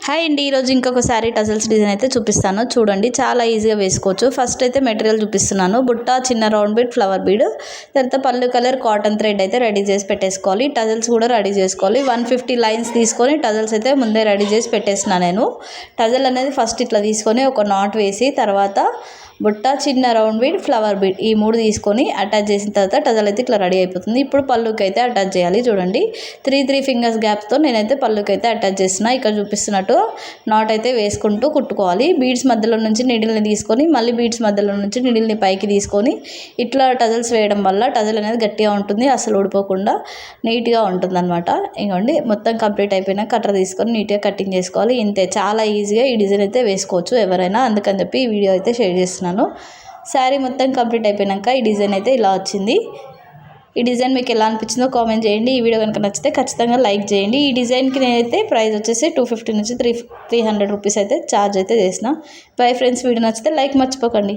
Hi అండి, ఈరోజు ఇంకొక శారీ టజల్స్ డిజైన్ అయితే చూపిస్తాను. చూడండి, చాలా ఈజీగా వేసుకోవచ్చు. ఫస్ట్ అయితే మెటీరియల్ చూపిస్తున్నాను. బుట్ట, చిన్న రౌండ్ బీడ్, ఫ్లవర్ బీడ్, తర్వాత పళ్ళు కలర్ కాటన్ థ్రెడ్ అయితే రెడీ చేసి పెట్టేసుకోవాలి. టజల్స్ కూడా రెడీ చేసుకోవాలి. 150 లైన్స్ తీసుకొని టజల్స్ అయితే ముందే రెడీ చేసి పెట్టేసిన నేను. టజల్ అనేది ఫస్ట్ ఇట్లా తీసుకొని ఒక నాట్ వేసి, తర్వాత బుట్ట, చిన్న రౌండ్ బీడ్, ఫ్లవర్ బీడ్ ఈ 3 తీసుకొని అటాచ్ చేసిన తర్వాత టజల్ అయితే ఇట్లా రెడీ అయిపోతుంది. ఇప్పుడు పళ్ళుకి అయితే అటాచ్ చేయాలి. చూడండి, 3 ఫింగర్స్ గ్యాప్తో నేనైతే పళ్ళుకి అయితే అటాచ్ చేసిన. ఇక్కడ చూపిస్తున్నట్టు నాట్ అయితే వేసుకుంటూ కుట్టుకోవాలి. బీడ్స్ మధ్యలో నుంచి నీడిల్ని తీసుకొని, మళ్ళీ బీడ్స్ మధ్యలో నుంచి నీడిల్ని పైకి తీసుకొని ఇట్లా టజల్స్ వేయడం వల్ల టజల్ అనేది గట్టిగా ఉంటుంది, అసలు ఊడిపోకుండా నీట్గా ఉంటుంది అనమాట. ఇంకోండి, మొత్తం కంప్లీట్ అయిపోయినా కట్టర్ తీసుకొని నీట్గా కటింగ్ చేసుకోవాలి. ఇంతే, చాలా ఈజీగా ఈ డిజైన్ అయితే వేసుకోవచ్చు ఎవరైనా. అందుకని చెప్పి ఈ వీడియో అయితే షేర్ చేస్తున్నాను. శారీ మొత్తం కంప్లీట్ అయిపోయాక ఈ డిజైన్ అయితే ఇలా వచ్చింది. ఈ డిజైన్ మీకు ఎలా అనిపించిందో కామెంట్ చేయండి. ఈ వీడియో కనుక నచ్చితే ఖచ్చితంగా లైక్ చేయండి. ఈ డిజైన్కి నేనైతే ప్రైస్ వచ్చేసి 250 నుంచి 300 రూపీస్ అయితే ఛార్జ్ అయితే చేసిన. బై ఫ్రెండ్స్, వీడియో నచ్చితే లైక్ మర్చిపోకండి.